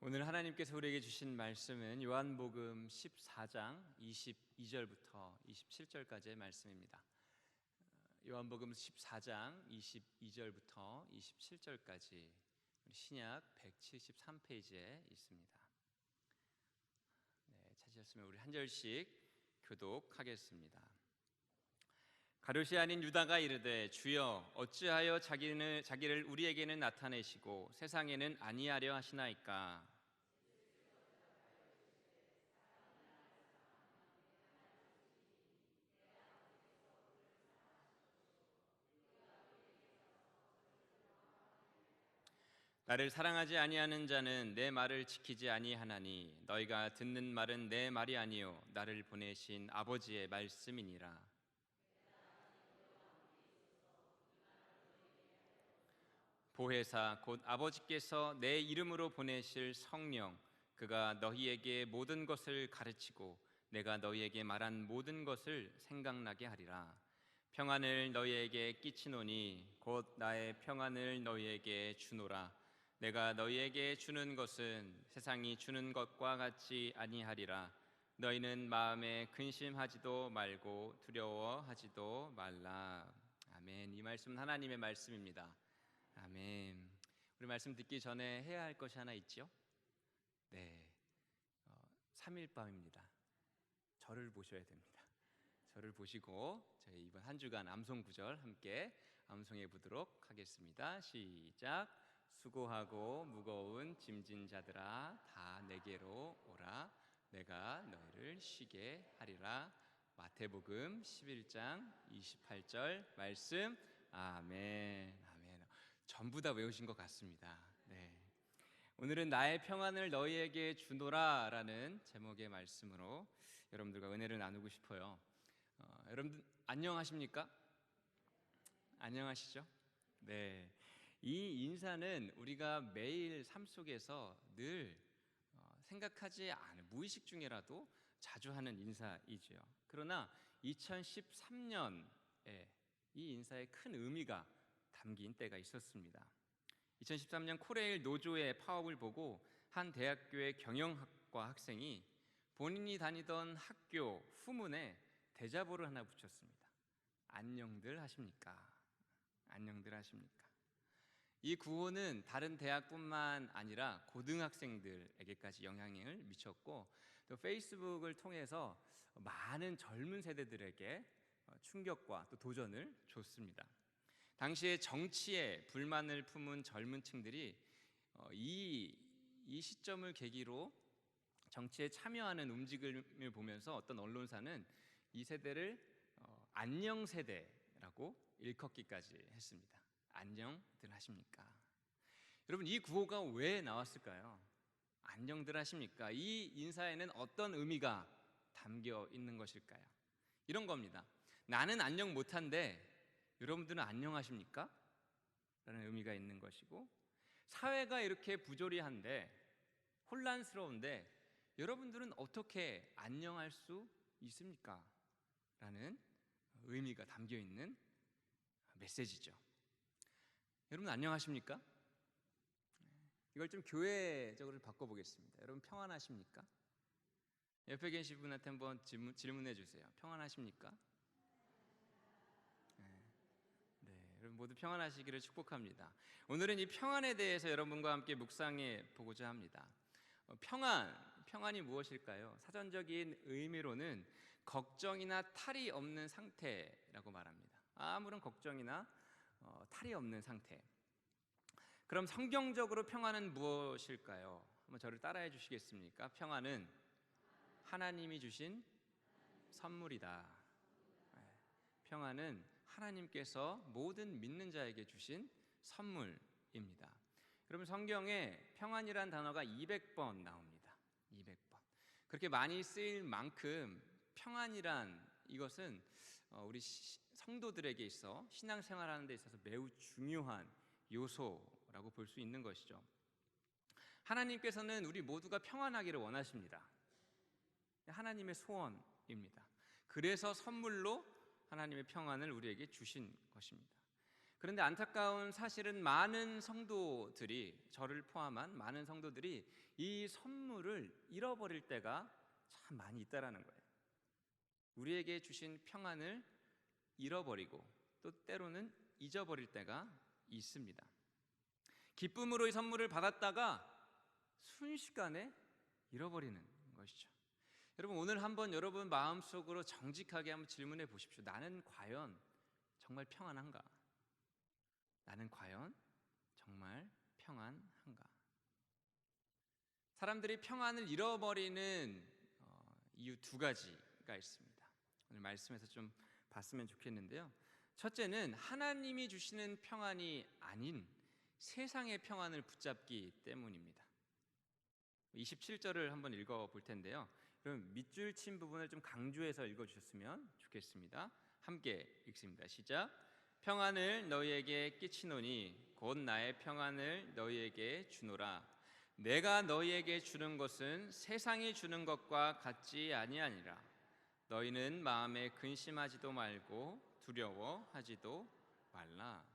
오늘 하나님께서 우리에게 주신 말씀은 요한복음 14장 22절부터 27절까지의 말씀입니다. 요한복음 14장 22절부터 27절까지 신약 173페이지에 있습니다. 찾으셨으면 우리 한 절씩 교독하겠습니다. 가룟이 아닌 유다가 이르되 주여 어찌하여 자기를 우리에게는 나타내시고 세상에는 아니하려 하시나이까. 나를 사랑하지 아니하는 자는 내 말을 지키지 아니하나니 너희가 듣는 말은 내 말이 아니요 나를 보내신 아버지의 말씀이니라. 보혜사 곧 아버지께서 내 이름으로 보내실 성령 그가 너희에게 모든 것을 가르치고 내가 너희에게 말한 모든 것을 생각나게 하리라. 평안을 너희에게 끼치노니 곧 나의 평안을 너희에게 주노라. 내가 너희에게 주는 것은 세상이 주는 것과 같이 아니하리라. 너희는 마음에 근심하지도 말고 두려워하지도 말라. 아멘. 이 말씀은 하나님의 말씀입니다. 아멘. 우리 말씀 듣기 전에 해야 할 것이 하나 있죠? 네, 3일 밤입니다. 저를 보셔야 됩니다. 저를 보시고 저희 이번 한 주간 암송 구절 함께 암송해 보도록 하겠습니다. 시작. 수고하고 무거운 짐진 자들아 다 내게로 오라. 내가 너희를 쉬게 하리라. 마태복음 11장 28절 말씀. 아멘. 아멘. 전부 다 외우신 것 같습니다. 네. 오늘은 나의 평안을 너희에게 주노라 라는 제목의 말씀으로 여러분들과 은혜를 나누고 싶어요. 여러분들 안녕하십니까? 안녕하시죠? 네. 이 인사는 우리가 매일 삶 속에서 늘 생각하지 않은 무의식 중에라도 자주 하는 인사이지요. 그러나 2013년에 이 인사에 큰 의미가 담긴 때가 있었습니다. 2013년 코레일 노조의 파업을 보고 한 대학교의 경영학과 학생이 본인이 다니던 학교 후문에 대자보를 하나 붙였습니다. 안녕들 하십니까? 안녕들 하십니까? 이 구호는 다른 대학뿐만 아니라 고등학생들에게까지 영향을 미쳤고 또 페이스북을 통해서 많은 젊은 세대들에게 충격과 또 도전을 줬습니다. 당시에 정치에 불만을 품은 젊은 층들이 이 시점을 계기로 정치에 참여하는 움직임을 보면서 어떤 언론사는 이 세대를 안녕 세대라고 일컫기까지 했습니다. 안녕들 하십니까? 여러분, 이 구호가 왜 나왔을까요? 안녕들 하십니까? 이 인사에는 어떤 의미가 담겨 있는 것일까요? 이런 겁니다. 나는 안녕 못한데 여러분들은 안녕하십니까? 라는 의미가 있는 것이고, 사회가 이렇게 부조리한데 혼란스러운데 여러분들은 어떻게 안녕할 수 있습니까? 라는 의미가 담겨 있는 메시지죠. 여러분 안녕하십니까? 이걸 좀 교회적으로 바꿔보겠습니다. 여러분 평안하십니까? 옆에 계신 분한테 한번 질문해 주세요. 평안하십니까? 네, 여러분 모두 평안하시기를 축복합니다. 오늘은 이 평안에 대해서 여러분과 함께 묵상해 보고자 합니다. 평안이 무엇일까요? 사전적인 의미로는 걱정이나 탈이 없는 상태라고 말합니다. 아무런 걱정이나 탈이 없는 상태. 그럼 성경적으로 평안은 무엇일까요? 한번 저를 따라해 주시겠습니까? 평안은 하나님이 주신 선물이다. 평안은 하나님께서 모든 믿는 자에게 주신 선물입니다. 여러분 성경에 평안이란 단어가 200번 나옵니다. 200번. 그렇게 많이 쓰일 만큼 평안이란 이것은 우리 성도들에게 있어 신앙생활하는 데 있어서 매우 중요한 요소라고 볼 수 있는 것이죠. 하나님께서는 우리 모두가 평안하기를 원하십니다. 하나님의 소원입니다. 그래서 선물로 하나님의 평안을 우리에게 주신 것입니다. 그런데 안타까운 사실은 많은 성도들이, 저를 포함한 많은 성도들이 이 선물을 잃어버릴 때가 참 많이 있다라는 거예요. 우리에게 주신 평안을 잃어버리고 또 때로는 잊어버릴 때가 있습니다. 기쁨으로 이 선물을 받았다가 순식간에 잃어버리는 것이죠. 여러분, 오늘 한번 여러분 마음속으로 정직하게 한번 질문해 보십시오. 나는 과연 정말 평안한가? 나는 과연 정말 평안한가? 사람들이 평안을 잃어버리는 이유 두 가지가 있습니다. 오늘 말씀에서 좀 봤으면 좋겠는데요. 첫째는 하나님이 주시는 평안이 아닌 세상의 평안을 붙잡기 때문입니다. 27절을 한번 읽어볼 텐데요. 그럼 밑줄 친 부분을 좀 강조해서 읽어주셨으면 좋겠습니다. 함께 읽습니다. 시작. 평안을 너희에게 끼치노니 곧 나의 평안을 너희에게 주노라. 내가 너희에게 주는 것은 세상이 주는 것과 같지 아니하니라. 너희는 마음에 근심하지도 말고 두려워하지도 말라.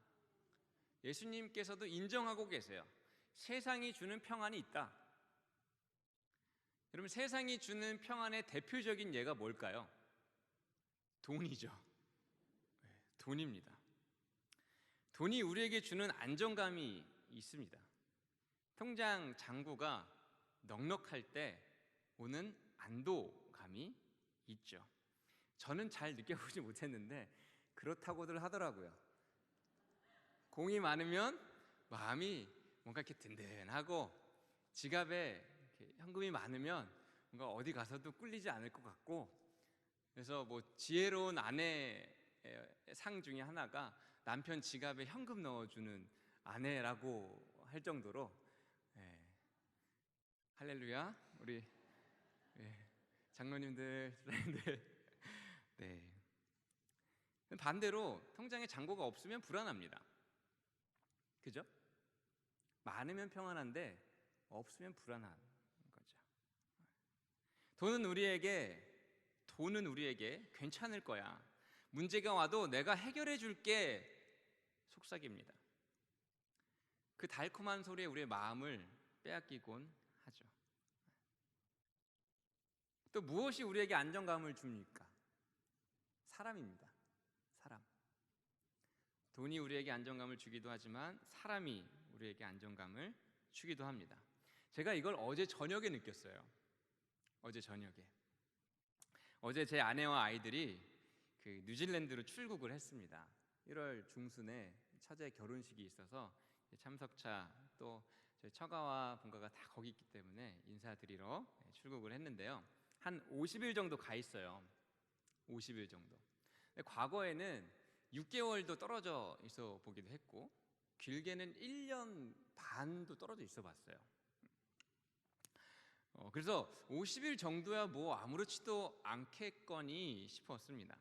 예수님께서도 인정하고 계세요. 세상이 주는 평안이 있다. 여러분, 세상이 주는 평안의 대표적인 예가 뭘까요? 돈이죠. 돈입니다. 돈이 우리에게 주는 안정감이 있습니다. 통장 잔고가 넉넉할 때 오는 안도감이 있죠. 저는 잘 느껴보지 못했는데 그렇다고들 하더라고요. 공이 많으면 마음이 뭔가 이렇게 든든하고, 지갑에 이렇게 현금이 많으면 뭔가 어디 가서도 꿀리지 않을 것 같고, 그래서 뭐 지혜로운 아내의 상 중에 하나가 남편 지갑에 현금 넣어주는 아내라고 할 정도로, 할렐루야, 우리 장로님들, 선생님들. 네. 반대로 통장에 잔고가 없으면 불안합니다. 그죠? 많으면 평안한데 없으면 불안한 거죠. 돈은 우리에게 괜찮을 거야, 문제가 와도 내가 해결해 줄게 속삭입니다. 그 달콤한 소리에 우리의 마음을 빼앗기곤 하죠. 또 무엇이 우리에게 안정감을 줍니까? 사람입니다. 사람. 돈이 우리에게 안정감을 주기도 하지만 사람이 우리에게 안정감을 주기도 합니다. 제가 이걸 어제 저녁에 느꼈어요. 어제 제 아내와 아이들이 그 뉴질랜드로 출국을 했습니다. 1월 중순에 처제 결혼식이 있어서 참석차, 또 저희 처가와 본가가 다 거기 있기 때문에 인사드리러 출국을 했는데요. 한 50일 정도 가 있어요. 50일 정도. 과거에는 6개월도 떨어져 있어 보기도 했고, 길게는 1년 반도 떨어져 있어 봤어요. 그래서 50일 정도야 뭐 아무렇지도 않겠거니 싶었습니다.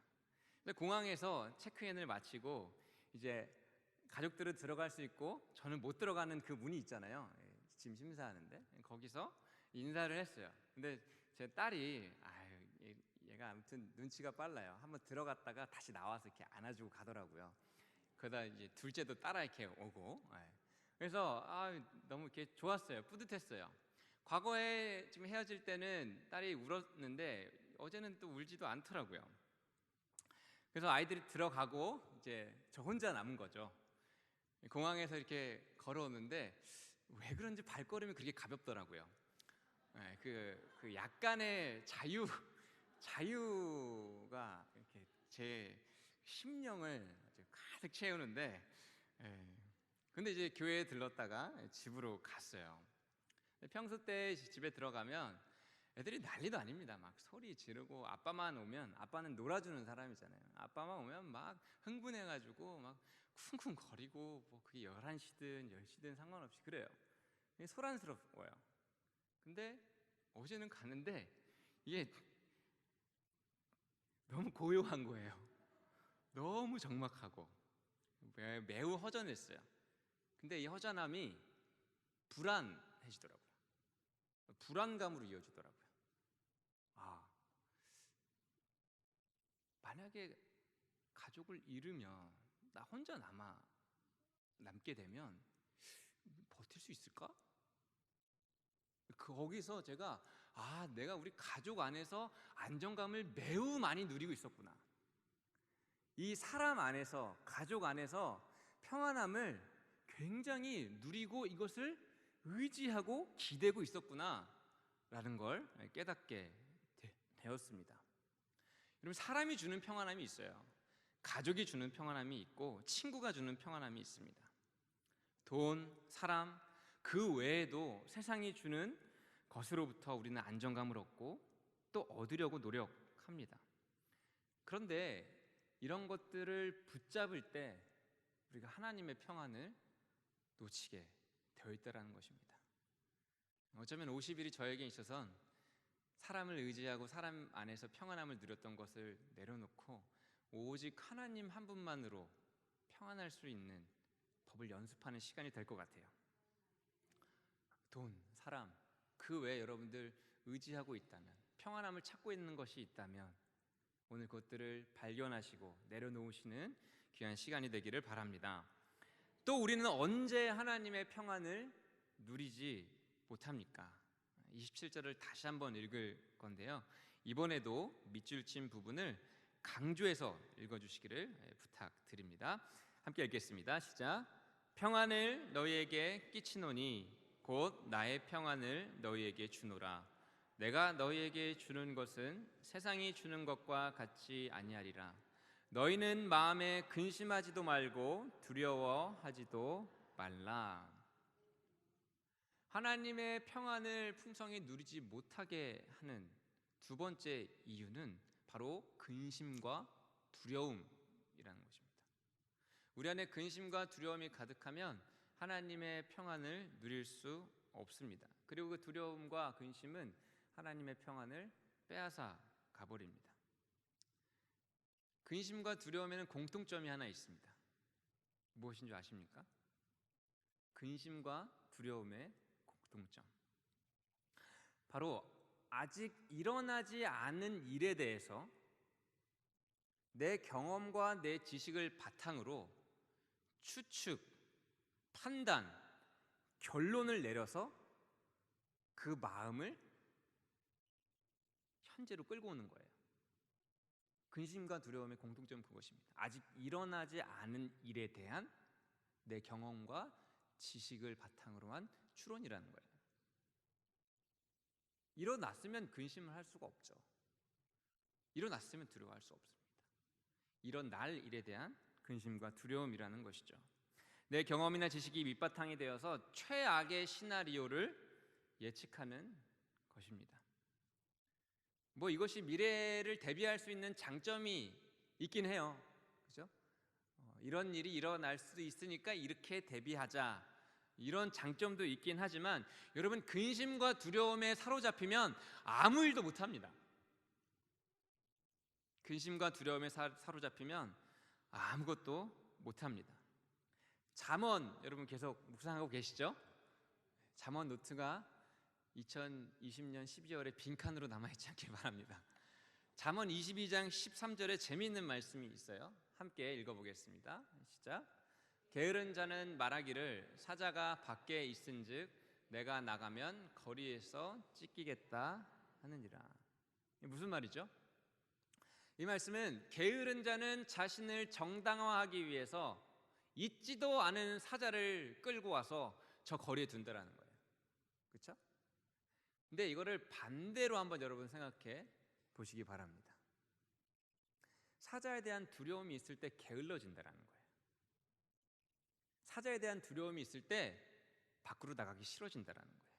근데 공항에서 체크인을 마치고 이제 가족들은 들어갈 수 있고 저는 못 들어가는 그 문이 있잖아요. 짐 심사하는데 거기서 인사를 했어요. 근데 제 딸이 얘가 아무튼 눈치가 빨라요. 한번 들어갔다가 다시 나와서 이렇게 안아주고 가더라고요. 그러다 이제 둘째도 따라 이렇게 오고, 그래서 너무 이렇게 좋았어요. 뿌듯했어요. 과거에 지금 헤어질 때는 딸이 울었는데 어제는 또 울지도 않더라고요. 그래서 아이들이 들어가고 이제 저 혼자 남은 거죠. 공항에서 이렇게 걸어오는데 왜 그런지 발걸음이 그렇게 가볍더라고요. 그 약간의 자유가 이렇게 제 심령을 아주 가득 채우는데, 근데 이제 교회에 들렀다가 집으로 갔어요. 평소 때 집에 들어가면 애들이 난리도 아닙니다. 막 소리 지르고, 아빠만 오면, 아빠는 놀아주는 사람이잖아요. 아빠만 오면 막 흥분해가지고 막 쿵쿵거리고, 뭐 그게 11시든 10시든 상관없이 그래요. 소란스러워요. 근데 어제는 갔는데 이게 너무 고요한 거예요. 너무 적막하고 매우 허전했어요. 근데 이 허전함이 불안해지더라고요. 불안감으로 이어지더라고요. 만약에 가족을 잃으면 나 혼자 남아 남게 되면 버틸 수 있을까? 거기서 제가 내가 우리 가족 안에서 안정감을 매우 많이 누리고 있었구나. 이 사람 안에서, 가족 안에서 평안함을 굉장히 누리고 이것을 의지하고 기대고 있었구나 라는 걸 깨닫게 되었습니다. 여러분, 사람이 주는 평안함이 있어요. 가족이 주는 평안함이 있고 친구가 주는 평안함이 있습니다. 돈, 사람, 그 외에도 세상이 주는 것으로부터 우리는 안정감을 얻고 또 얻으려고 노력합니다. 그런데 이런 것들을 붙잡을 때 우리가 하나님의 평안을 놓치게 되어 있다는 것입니다. 어쩌면 50일이 저에게 있어서는 사람을 의지하고 사람 안에서 평안함을 누렸던 것을 내려놓고 오직 하나님 한 분만으로 평안할 수 있는 법을 연습하는 시간이 될 것 같아요. 돈, 사람, 그 외에 여러분들 의지하고 있다면, 평안함을 찾고 있는 것이 있다면 오늘 그것들을 발견하시고 내려놓으시는 귀한 시간이 되기를 바랍니다. 또 우리는 언제 하나님의 평안을 누리지 못합니까? 27절을 다시 한번 읽을 건데요, 이번에도 밑줄 친 부분을 강조해서 읽어주시기를 부탁드립니다. 함께 읽겠습니다. 시작. 평안을 너희에게 끼치노니 곧 나의 평안을 너희에게 주노라. 내가 너희에게 주는 것은 세상이 주는 것과 같이 아니하리라. 너희는 마음에 근심하지도 말고 두려워하지도 말라. 하나님의 평안을 풍성히 누리지 못하게 하는 두 번째 이유는 바로 근심과 두려움이라는 것입니다. 우리 안에 근심과 두려움이 가득하면 하나님의 평안을 누릴 수 없습니다. 그리고 그 두려움과 근심은 하나님의 평안을 빼앗아 가버립니다. 근심과 두려움에는 공통점이 하나 있습니다. 무엇인 줄 아십니까? 근심과 두려움의 공통점, 바로 아직 일어나지 않은 일에 대해서 내 경험과 내 지식을 바탕으로 추측, 판단, 결론을 내려서 그 마음을 현재로 끌고 오는 거예요. 근심과 두려움의 공통점은 그것입니다. 아직 일어나지 않은 일에 대한 내 경험과 지식을 바탕으로 한 추론이라는 거예요. 일어났으면 근심을 할 수가 없죠. 일어났으면 두려워할 수 없습니다. 일어날 일에 대한 근심과 두려움이라는 것이죠. 내 경험이나 지식이 밑바탕이 되어서 최악의 시나리오를 예측하는 것입니다. 이것이 미래를 대비할 수 있는 장점이 있긴 해요. 그죠? 이런 일이 일어날 수도 있으니까 이렇게 대비하자, 이런 장점도 있긴 하지만 여러분, 근심과 두려움에 사로잡히면 아무 일도 못합니다. 근심과 두려움에 사로잡히면 아무것도 못합니다. 잠언, 여러분 계속 묵상하고 계시죠? 잠언 노트가 2020년 12월에 빈칸으로 남아있지 않길 바랍니다. 잠언 22장 13절에 재미있는 말씀이 있어요. 함께 읽어보겠습니다. 시작. 게으른 자는 말하기를 사자가 밖에 있은즉 내가 나가면 거리에서 찢기겠다 하느니라. 무슨 말이죠? 이 말씀은 게으른 자는 자신을 정당화하기 위해서 있지도 않은 사자를 끌고 와서 저 거리에 둔다라는 거예요. 그렇죠? 근데 이거를 반대로 한번 여러분 생각해 보시기 바랍니다. 사자에 대한 두려움이 있을 때 게을러진다라는 거예요. 사자에 대한 두려움이 있을 때 밖으로 나가기 싫어진다라는 거예요.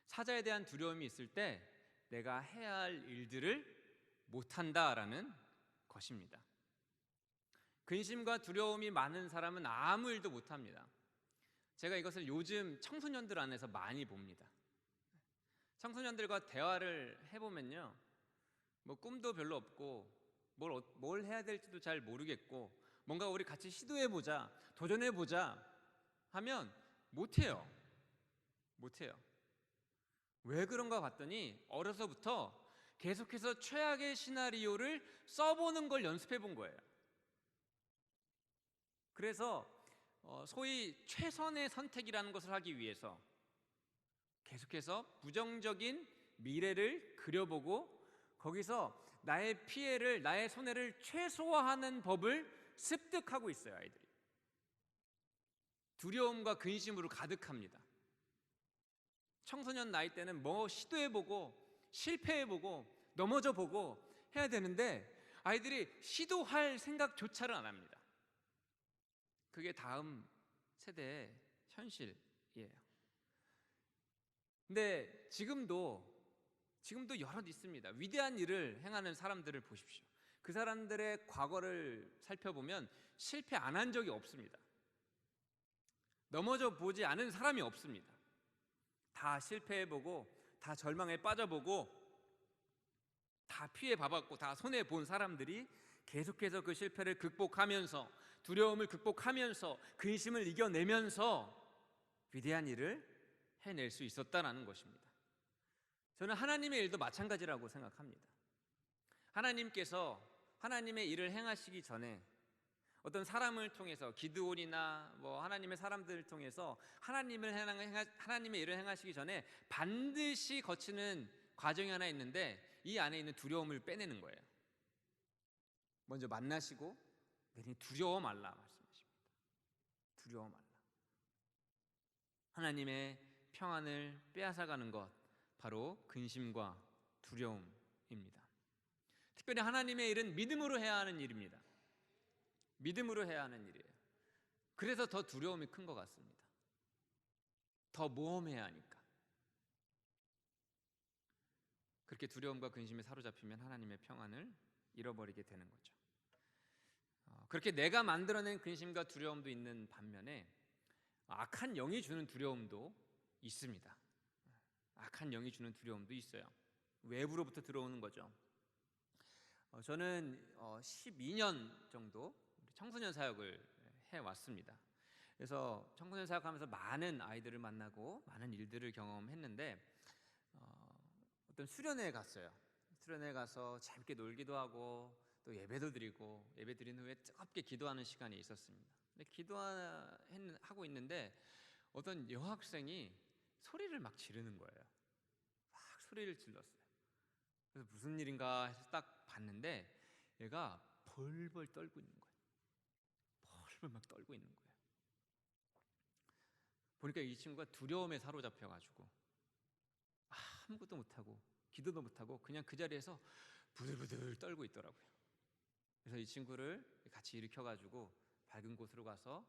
사자에 대한 두려움이 있을 때 내가 해야 할 일들을 못한다라는 것입니다. 근심과 두려움이 많은 사람은 아무 일도 못합니다. 제가 이것을 요즘 청소년들 안에서 많이 봅니다. 청소년들과 대화를 해보면요, 꿈도 별로 없고 뭘 해야 될지도 잘 모르겠고 뭔가 우리 같이 시도해보자, 도전해보자 하면 못해요. 왜 그런가 봤더니 어려서부터 계속해서 최악의 시나리오를 써보는 걸 연습해 본 거예요. 그래서 소위 최선의 선택이라는 것을 하기 위해서 계속해서 부정적인 미래를 그려보고 거기서 나의 피해를, 나의 손해를 최소화하는 법을 습득하고 있어요. 아이들이 두려움과 근심으로 가득합니다. 청소년 나이 때는 뭐 시도해보고 실패해보고 넘어져보고 해야 되는데 아이들이 시도할 생각조차를 안 합니다. 그게 다음 세대의 현실이에요. 근데 지금도 여럿 있습니다. 위대한 일을 행하는 사람들을 보십시오. 그 사람들의 과거를 살펴보면 실패 안 한 적이 없습니다. 넘어져 보지 않은 사람이 없습니다. 다 실패해보고 다 절망에 빠져보고 다 피해 봐봤고 다 손해 본 사람들이 계속해서 그 실패를 극복하면서 두려움을 극복하면서 근심을 이겨내면서 위대한 일을 해낼 수 있었다는 것입니다. 저는 하나님의 일도 마찬가지라고 생각합니다. 하나님께서 하나님의 일을 행하시기 전에 어떤 사람을 통해서 기드온이나 하나님의 사람들을 통해서 하나님의 일을 행하시기 전에 반드시 거치는 과정이 하나 있는데 이 안에 있는 두려움을 빼내는 거예요. 먼저 만나시고 내니 두려워 말라 말씀하십니다. 두려워 말라. 하나님의 평안을 빼앗아가는 것 바로 근심과 두려움입니다. 특별히 하나님의 일은 믿음으로 해야 하는 일입니다. 믿음으로 해야 하는 일이에요. 그래서 더 두려움이 큰 것 같습니다. 더 모험해야 하니까. 그렇게 두려움과 근심에 사로잡히면 하나님의 평안을 잃어버리게 되는 거죠. 그렇게 내가 만들어낸 근심과 두려움도 있는 반면에 악한 영이 주는 두려움도 있습니다. 악한 영이 주는 두려움도 있어요. 외부로부터 들어오는 거죠. 저는 12년 정도 청소년 사역을 해왔습니다. 그래서 청소년 사역하면서 많은 아이들을 만나고 많은 일들을 경험했는데 어떤 수련회에 갔어요. 수련회에 가서 재밌게 놀기도 하고 또 예배도 드리고 예배 드린 후에 뜨겁게 기도하는 시간이 있었습니다. 근데 기도하고 있는데 어떤 여학생이 소리를 막 지르는 거예요. 막 소리를 질렀어요. 그래서 무슨 일인가 해서 딱 봤는데 얘가 벌벌 떨고 있는 거예요. 벌벌 막 떨고 있는 거예요. 보니까 이 친구가 두려움에 사로잡혀가지고 아무것도 못하고 기도도 못하고 그냥 그 자리에서 부들부들 떨고 있더라고요. 그래서 이 친구를 같이 일으켜가지고 밝은 곳으로 가서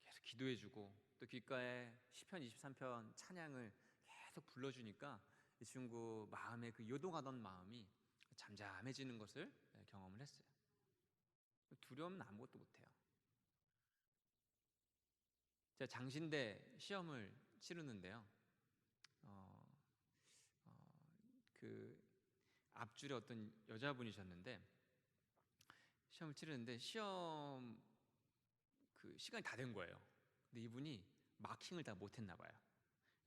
계속 기도해주고 또 귓가에 시편 23편 찬양을 계속 불러주니까 이 친구 마음에 그 요동하던 마음이 잠잠해지는 것을 경험을 했어요. 두려움은 아무것도 못해요. 제가 장신대 시험을 치르는데요. 그 앞줄에 어떤 여자분이셨는데 시험을 치르는데 시험 그 시간이 다 된 거예요. 근데 이분이 마킹을 다 못했나 봐요.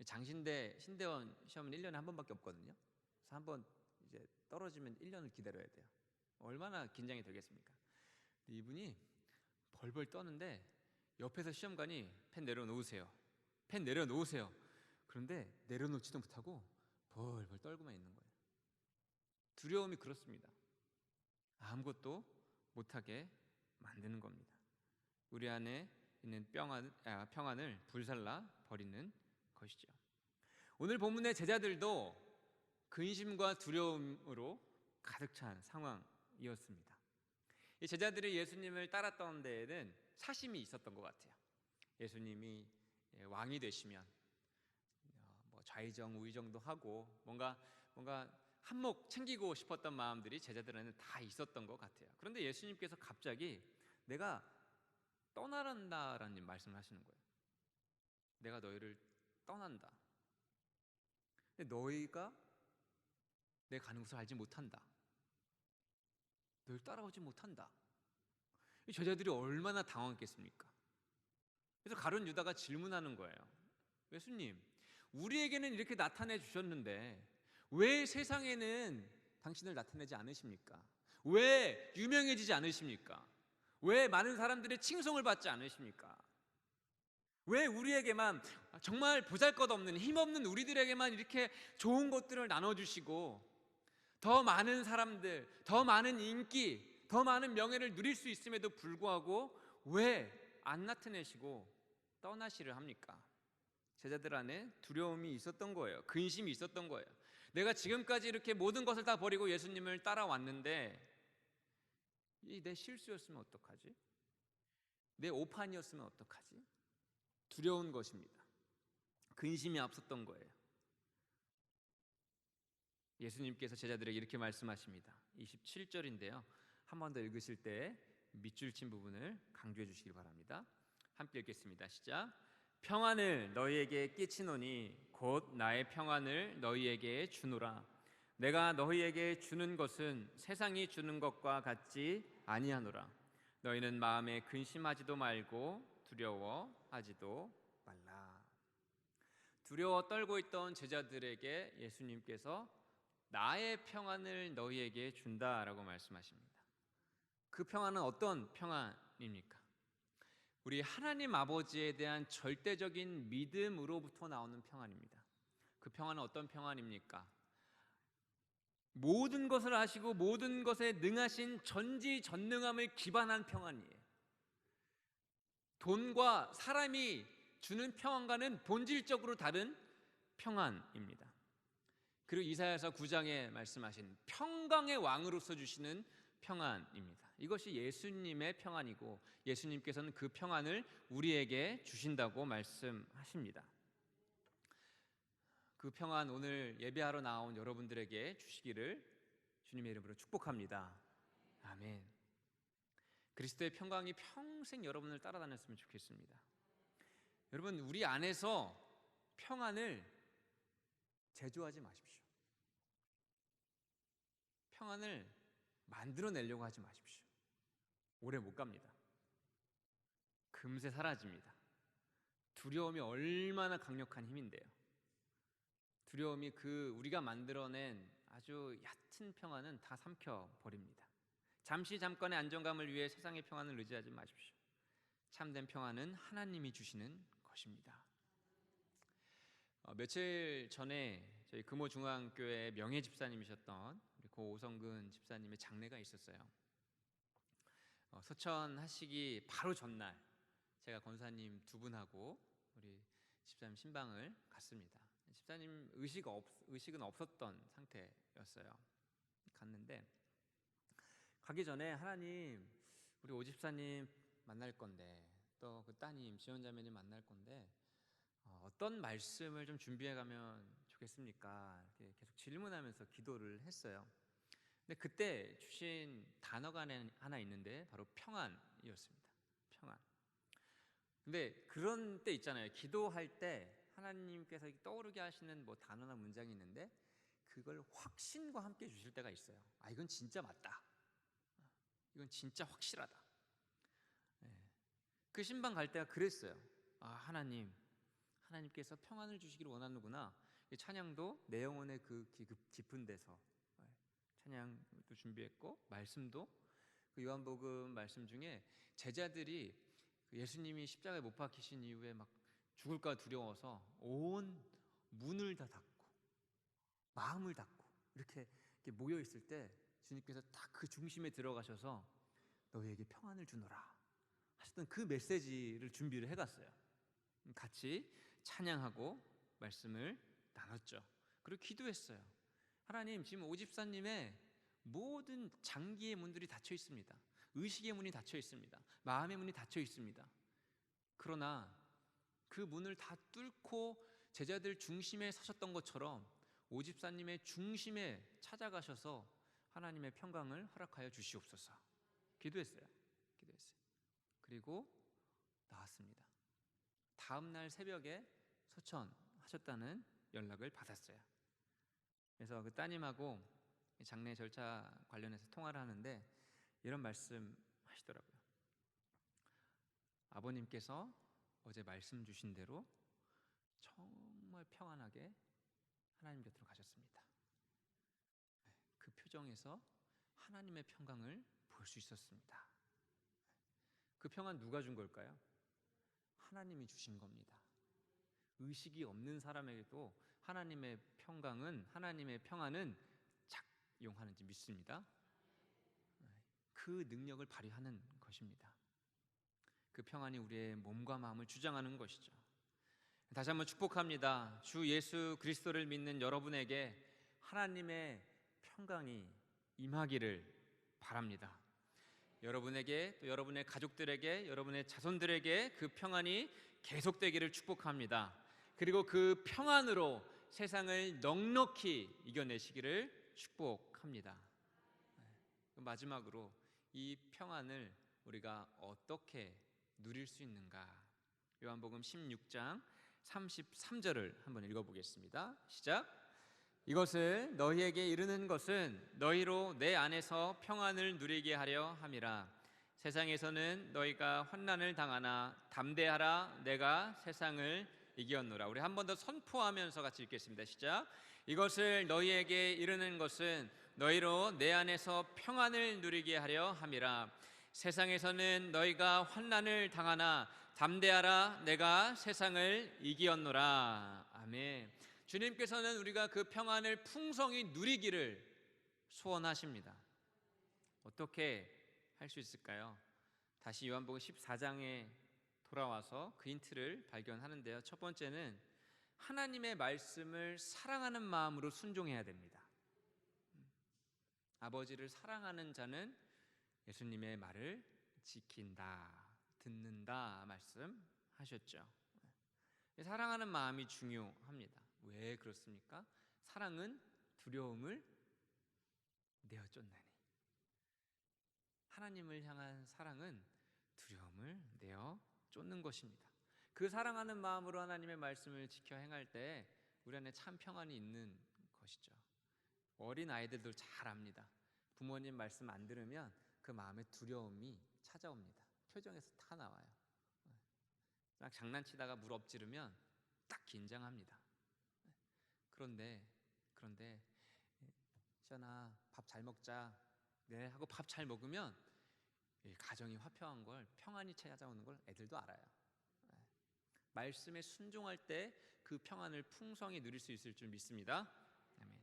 장신대 신대원 시험은 1년에 한 번밖에 없거든요. 그래서 한 번 이제 떨어지면 1년을 기다려야 돼요. 얼마나 긴장이 되겠습니까? 근데 이분이 벌벌 떠는데 옆에서 시험관이 펜 내려놓으세요. 펜 내려놓으세요. 그런데 내려놓지도 못하고 벌벌 떨고만 있는 거예요. 두려움이 그렇습니다. 아무것도 못하게 만드는 겁니다. 우리 안에 있는 평안을 불살라 버리는 것이죠. 오늘 본문의 제자들도 근심과 두려움으로 가득 찬 상황이었습니다. 이 제자들이 예수님을 따랐던 데에는 사심이 있었던 것 같아요. 예수님이 왕이 되시면 좌의정 우의정도 하고 뭔가 한몫 챙기고 싶었던 마음들이 제자들한테 다 있었던 것 같아요. 그런데 예수님께서 갑자기 내가 떠나란다라는 말씀을 하시는 거예요. 내가 너희를 떠난다. 근데 너희가 내 가는 곳을 알지 못한다. 너희를 따라오지 못한다. 이 제자들이 얼마나 당황했겠습니까? 그래서 가룟 유다가 질문하는 거예요. 예수님, 우리에게는 이렇게 나타내 주셨는데 왜 세상에는 당신을 나타내지 않으십니까? 왜 유명해지지 않으십니까? 왜 많은 사람들의 칭송을 받지 않으십니까? 왜 우리에게만, 정말 보잘것없는 힘없는 우리들에게만 이렇게 좋은 것들을 나눠주시고 더 많은 사람들, 더 많은 인기, 더 많은 명예를 누릴 수 있음에도 불구하고 왜 안 나타내시고 떠나시를 합니까? 제자들 안에 두려움이 있었던 거예요. 근심이 있었던 거예요. 내가 지금까지 이렇게 모든 것을 다 버리고 예수님을 따라왔는데 이 내 실수였으면 어떡하지? 내 오판이었으면 어떡하지? 두려운 것입니다. 근심이 앞섰던 거예요. 예수님께서 제자들에게 이렇게 말씀하십니다. 27절인데요. 한 번 더 읽으실 때 밑줄 친 부분을 강조해 주시기 바랍니다. 함께 읽겠습니다. 시작. 평안을 너희에게 끼치노니 곧 나의 평안을 너희에게 주노라. 내가 너희에게 주는 것은 세상이 주는 것과 같지 아니하노라. 너희는 마음에 근심하지도 말고 두려워하지도 말라. 두려워 떨고 있던 제자들에게 예수님께서 나의 평안을 너희에게 준다라고 말씀하십니다. 그 평안은 어떤 평안입니까? 우리 하나님 아버지에 대한 절대적인 믿음으로부터 나오는 평안입니다. 그 평안은 어떤 평안입니까? 모든 것을 아시고 모든 것에 능하신 전지전능함을 기반한 평안이에요. 돈과 사람이 주는 평안과는 본질적으로 다른 평안입니다. 그리고 이사야서 9장에 말씀하신 평강의 왕으로서 주시는 평안입니다. 이것이 예수님의 평안이고 예수님께서는 그 평안을 우리에게 주신다고 말씀하십니다. 그 평안 오늘 예배하러 나온 여러분들에게 주시기를 주님의 이름으로 축복합니다. 아멘. 그리스도의 평강이 평생 여러분을 따라다녔으면 좋겠습니다. 여러분, 우리 안에서 평안을 제조하지 마십시오. 평안을 만들어내려고 하지 마십시오. 오래 못 갑니다. 금세 사라집니다. 두려움이 얼마나 강력한 힘인데요. 두려움이 우리가 만들어낸 아주 얕은 평안은 다 삼켜버립니다. 잠시 잠깐의 안정감을 위해 세상의 평안을 의지하지 마십시오. 참된 평안은 하나님이 주시는 것입니다. 며칠 전에 저희 금호중앙교회 명예 집사님이셨던 우리 고 오성근 집사님의 장례가 있었어요. 서천하시기 바로 전날 제가 권사님 두 분하고 우리 집사님 신방을 갔습니다. 집사님 의식은 없었던 상태였어요. 갔는데 가기 전에 하나님, 우리 오 집사님 만날 건데 또 그 따님 지원자매님 만날 건데 어떤 말씀을 좀 준비해 가면 좋겠습니까? 이렇게 계속 질문하면서 기도를 했어요. 근데 그때 주신 단어가 하나 있는데 바로 평안이었습니다. 평안. 근데 그런 때 있잖아요. 기도할 때 하나님께서 떠오르게 하시는 뭐 단어나 문장이 있는데 그걸 확신과 함께 주실 때가 있어요. 아, 이건 진짜 맞다. 이건 진짜 확실하다. 그 신방 갈 때가 그랬어요. 아, 하나님께서 평안을 주시기를 원하는구나. 찬양도 내 영혼의 그 깊은 데서 찬양도 준비했고 말씀도 그 요한복음 말씀 중에 제자들이 예수님이 십자가에 못 박히신 이후에 막 죽을까 두려워서 온 문을 다 닫고 마음을 닫고 이렇게 모여 있을 때 주님께서 딱 그 중심에 들어가셔서 너희에게 평안을 주노라 하셨던 그 메시지를 준비를 해갔어요. 같이 찬양하고 말씀을 나눴죠. 그리고 기도했어요. 하나님, 지금 오 집사님의 모든 장기의 문들이 닫혀 있습니다. 의식의 문이 닫혀 있습니다. 마음의 문이 닫혀 있습니다. 그러나 그 문을 다 뚫고 제자들 중심에 서셨던 것처럼 오 집사님의 중심에 찾아가셔서 하나님의 평강을 허락하여 주시옵소서. 기도했어요. 그리고 나왔습니다. 다음 날 새벽에 소천하셨다는 연락을 받았어요. 그래서 그 따님하고 장례 절차 관련해서 통화를 하는데 이런 말씀 하시더라고요. 아버님께서 어제 말씀 주신 대로 정말 평안하게 하나님 곁으로 가셨습니다. 그 표정에서 하나님의 평강을 볼 수 있었습니다. 그 평안 누가 준 걸까요? 하나님이 주신 겁니다. 의식이 없는 사람에게도 하나님의 평안은 작용하는지 믿습니다. 그 능력을 발휘하는 것입니다. 그 평안이 우리의 몸과 마음을 주장하는 것이죠. 다시 한번 축복합니다. 주 예수 그리스도를 믿는 여러분에게 하나님의 평강이 임하기를 바랍니다. 여러분에게, 또 여러분의 가족들에게, 여러분의 자손들에게 그 평안이 계속되기를 축복합니다. 그리고 그 평안으로 세상을 넉넉히 이겨내시기를 축복합니다. 마지막으로 이 평안을 우리가 어떻게 누릴 수 있는가? 요한복음 16장 33절을 한번 읽어보겠습니다. 시작. 이것을 너희에게 이르는 것은 너희로 내 안에서 평안을 누리게 하려 함이라. 세상에서는 너희가 환난을 당하나 담대하라. 내가 세상을 이겼노라. 우리 한 번 더 선포하면서 같이 읽겠습니다. 시작. 이것을 너희에게 이르는 것은 너희로 내 안에서 평안을 누리게 하려 함이라. 세상에서는 너희가 환난을 당하나 담대하라. 내가 세상을 이기었노라. 아멘. 주님께서는 우리가 그 평안을 풍성히 누리기를 소원하십니다. 어떻게 할 수 있을까요? 다시 요한복음 14장에 돌아와서 그 힌트를 발견하는데요. 첫 번째는 하나님의 말씀을 사랑하는 마음으로 순종해야 됩니다. 아버지를 사랑하는 자는 예수님의 말을 지킨다, 듣는다 말씀하셨죠. 사랑하는 마음이 중요합니다. 왜 그렇습니까? 사랑은 두려움을 내어 쫓나니. 하나님을 향한 사랑은 두려움을 내어 쫓는 것입니다. 그 사랑하는 마음으로 하나님의 말씀을 지켜 행할 때 우리 안에 참 평안이 있는 것이죠. 어린 아이들도 잘 압니다. 부모님 말씀 안 들으면 그 마음에 두려움이 찾아옵니다. 표정에서 다 나와요. 딱 장난치다가 물 엎지르면 딱 긴장합니다. 그런데 시연아 밥 잘 먹자. 네 하고 밥 잘 먹으면 가정이 화평한 걸, 평안이 찾아오는 걸 애들도 알아요. 말씀에 순종할 때 그 평안을 풍성히 누릴 수 있을 줄 믿습니다.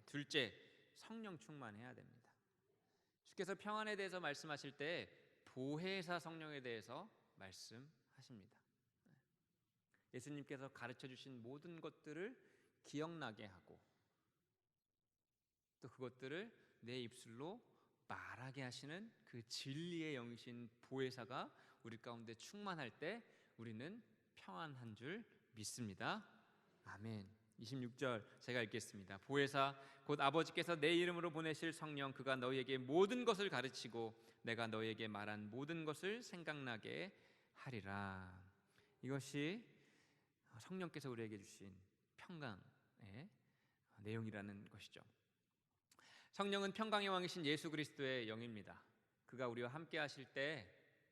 둘째, 성령 충만해야 됩니다. 주께서 평안에 대해서 말씀하실 때 보혜사 성령에 대해서 말씀하십니다. 예수님께서 가르쳐 주신 모든 것들을 기억나게 하고 또 그것들을 내 입술로 말하게 하시는 그 진리의 영이신 보혜사가 우리 가운데 충만할 때 우리는 평안한 줄 믿습니다. 아멘. 26절 제가 읽겠습니다. 보혜사 곧 아버지께서 내 이름으로 보내실 성령 그가 너희에게 모든 것을 가르치고 내가 너희에게 말한 모든 것을 생각나게 하리라. 이것이 성령께서 우리에게 주신 평강의 내용이라는 것이죠. 성령은 평강의 왕이신 예수 그리스도의 영입니다. 그가 우리와 함께 하실 때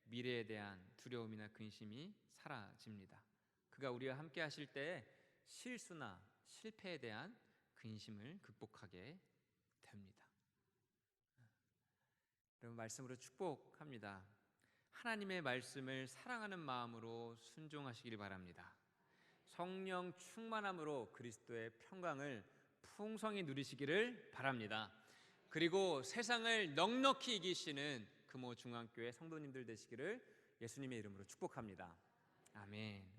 미래에 대한 두려움이나 근심이 사라집니다. 그가 우리와 함께 하실 때 실수나 실패에 대한 근심을 극복하게 됩니다. 여러분, 말씀으로 축복합니다. 하나님의 말씀을 사랑하는 마음으로 순종하시길 바랍니다. 성령 충만함으로 그리스도의 평강을 풍성히 누리시기를 바랍니다. 그리고 세상을 넉넉히 이기시는 금호 중앙교회 성도님들 되시기를 예수님의 이름으로 축복합니다. 아멘.